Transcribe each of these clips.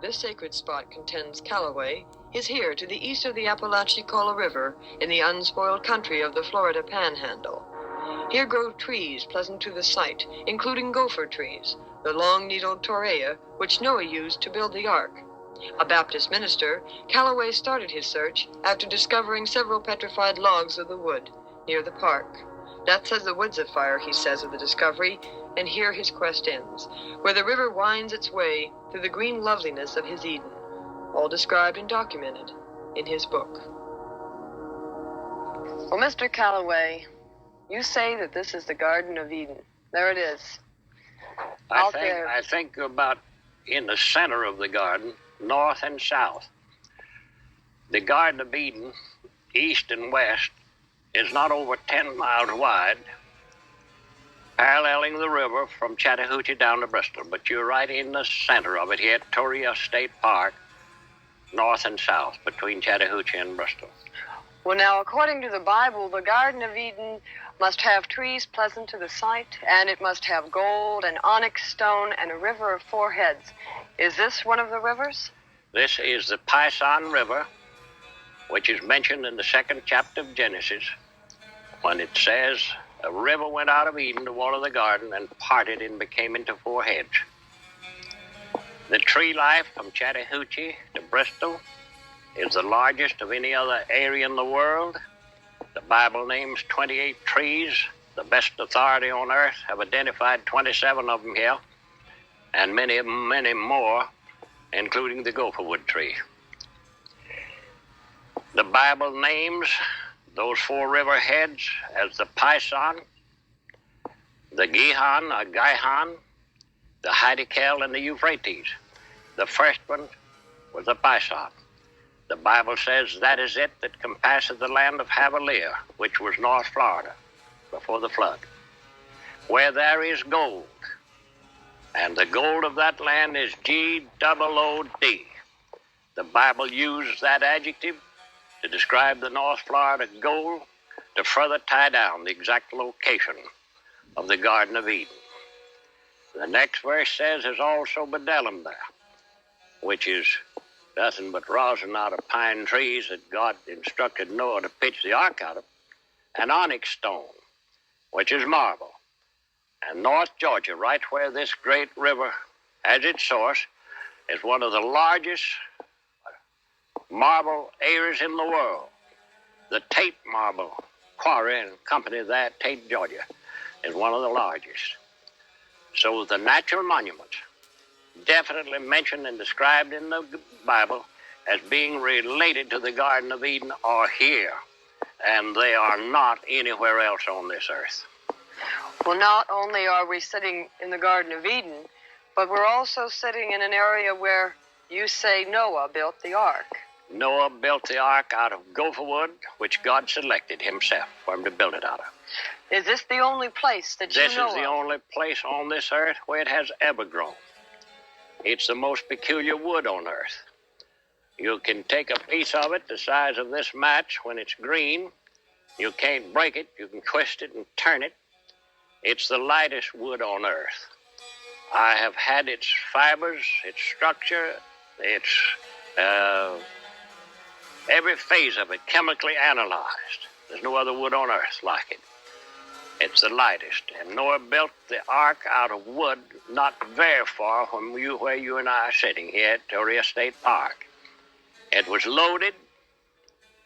This sacred spot contends Callaway is here to the east of the Apalachicola River in the unspoiled country of the Florida Panhandle. Here grow trees pleasant to the sight, including gopher trees, the long-needled torreya, which Noah used to build the ark. A Baptist minister, Callaway started his search after discovering several petrified logs of the wood near the park. That says the woods afire, he says of the discovery, and here his quest ends, where the river winds its way through the green loveliness of his Eden, all described and documented in his book. Well, Mr. Callaway, you say that this is the Garden of Eden. There it is. I think about in the center of the garden, north and south. The Garden of Eden, east and west, is not over 10 miles wide, paralleling the river from Chattahoochee down to Bristol. But you're right in the center of it here at Torreya State Park, north and south, between Chattahoochee and Bristol. Well, now, according to the Bible, the Garden of Eden must have trees pleasant to the sight, and it must have gold and onyx stone and a river of four heads. Is this one of the rivers? This is the Pison River, which is mentioned in the 2nd chapter of Genesis, when it says, a river went out of Eden to water the garden and parted and became into four heads. The tree life from Chattahoochee to Bristol is the largest of any other area in the world. The Bible names 28 trees. The best authority on earth have identified 27 of them here, and many more, including the gopherwood tree. The Bible names those four river heads as the Pison, the Gihon or Gihon, the Hiddekel, and the Euphrates. The first one was the Pison. The Bible says that is it that compasseth the land of Havilah, which was North Florida before the flood, where there is gold. And the gold of that land is G-O-O-D. The Bible used that adjective to describe the North Florida gold to further tie down the exact location of the Garden of Eden. The next verse says there's also bdellium there, which is nothing but rosin out of pine trees that God instructed Noah to pitch the ark out of, and onyx stone, which is marble. And North Georgia, right where this great river has its source, is one of the largest marble areas in the world. The Tate Marble Quarry and Company there at Tate, Georgia, is one of the largest. So the natural monuments definitely mentioned and described in the Bible as being related to the Garden of Eden are here, and they are not anywhere else on this earth. Well, not only are we sitting in the Garden of Eden, but we're also sitting in an area where you say Noah built the ark. Noah built the ark out of gopher wood, which God selected himself for him to build it out of. Is this the only place that you know of? This is the only place on this earth where it has ever grown. It's the most peculiar wood on earth. You can take a piece of it the size of this match when it's green. You can't break it. You can twist it and turn it. It's the lightest wood on earth. I have had its fibers, its structure, its every phase of it chemically analyzed. There's no other wood on earth like it. It's the lightest. And Noah built the ark out of wood not very far from where you and I are sitting here at Torreya State Park. It was loaded,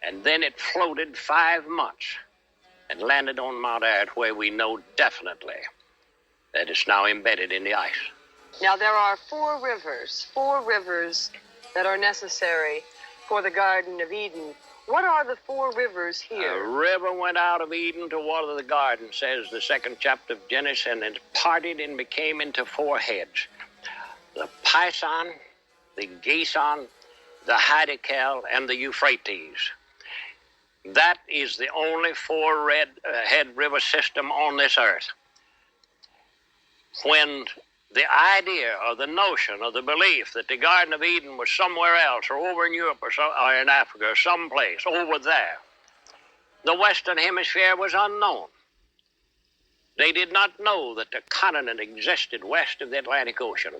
and then it floated 5 months and landed on Mount Ararat, where we know definitely that it's now embedded in the ice. Now, there are four rivers that are necessary for the Garden of Eden. What are the four rivers here? A river went out of Eden to water the garden, says the 2nd chapter of Genesis, and it parted and became into four heads. The Pison, the Gihon, the Hiddekel, and the Euphrates. That is the only four-head river system on this earth. When the idea or the notion or the belief that the Garden of Eden was somewhere else or over in Europe or in Africa or someplace over there, the Western Hemisphere was unknown. They did not know that the continent existed west of the Atlantic Ocean.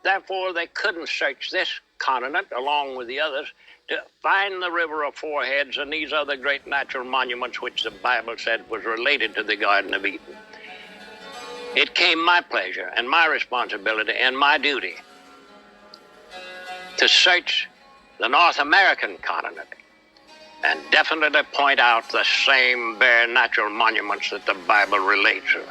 Therefore, they couldn't search this continent along with the others to find the River of Four Heads and these other great natural monuments which the Bible said was related to the Garden of Eden. It came my pleasure and my responsibility and my duty to search the North American continent and definitely point out the same bare natural monuments that the Bible relates to.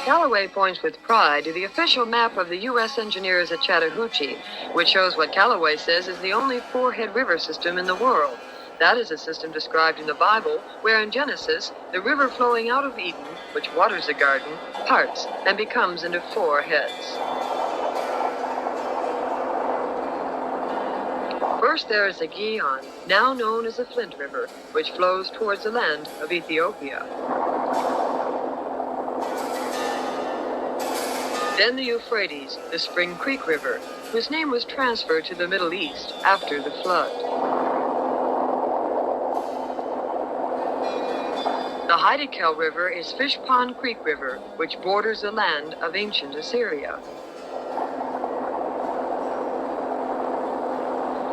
Callaway points with pride to the official map of the U.S. engineers at Chattahoochee, which shows what Callaway says is the only four-head river system in the world. That is a system described in the Bible, where in Genesis, the river flowing out of Eden, which waters the garden, parts and becomes into four heads. First there is the Gihon, now known as the Flint River, which flows towards the land of Ethiopia. Then the Euphrates, the Spring Creek River, whose name was transferred to the Middle East after the flood. The Hiddekel River is Fish Pond Creek River, which borders the land of ancient Assyria.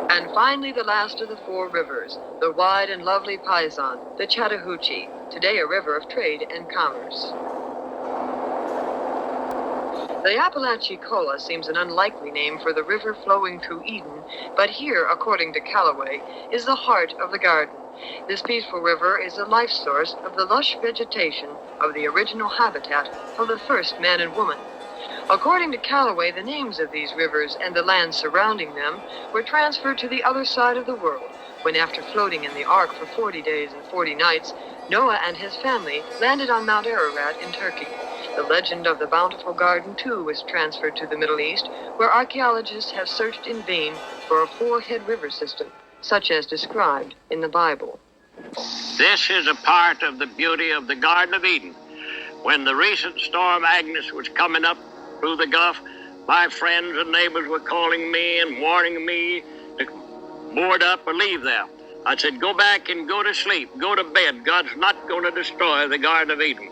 And finally, the last of the four rivers, the wide and lovely Paisan, the Chattahoochee, today a river of trade and commerce. The Apalachicola seems an unlikely name for the river flowing through Eden, but here, according to Callaway, is the heart of the garden. This peaceful river is the life source of the lush vegetation of the original habitat of the first man and woman. According to Callaway, the names of these rivers and the land surrounding them were transferred to the other side of the world when, after floating in the ark for 40 days and 40 nights, Noah and his family landed on Mount Ararat in Turkey. The legend of the Bountiful Garden, too, was transferred to the Middle East, where archaeologists have searched in vain for a four-head river system, such as described in the Bible. This is a part of the beauty of the Garden of Eden. When the recent storm Agnes was coming up through the Gulf, my friends and neighbors were calling me and warning me to board up or leave there. I said, go back and go to sleep, go to bed. God's not going to destroy the Garden of Eden.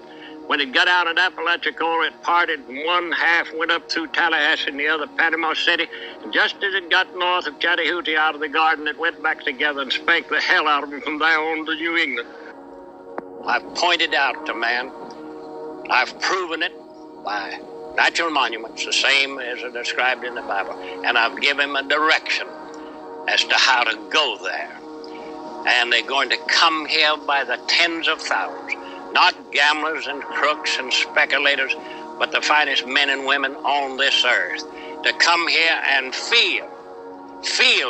When it got out at Apalachicola, it parted, and one half went up through Tallahassee and the other Panama City. And just as it got north of Chattahoochee out of the garden, it went back together and spanked the hell out of them from there on to New England. I've pointed out to man, I've proven it by natural monuments, the same as are described in the Bible, and I've given him a direction as to how to go there. And they're going to come here by the tens of thousands. Not gamblers and crooks and speculators, but the finest men and women on this earth, to come here and feel.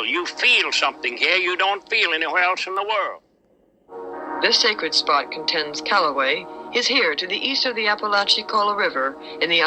You feel something here you don't feel anywhere else in the world. This sacred spot, contends Callaway, is here to the east of the Apalachicola River in the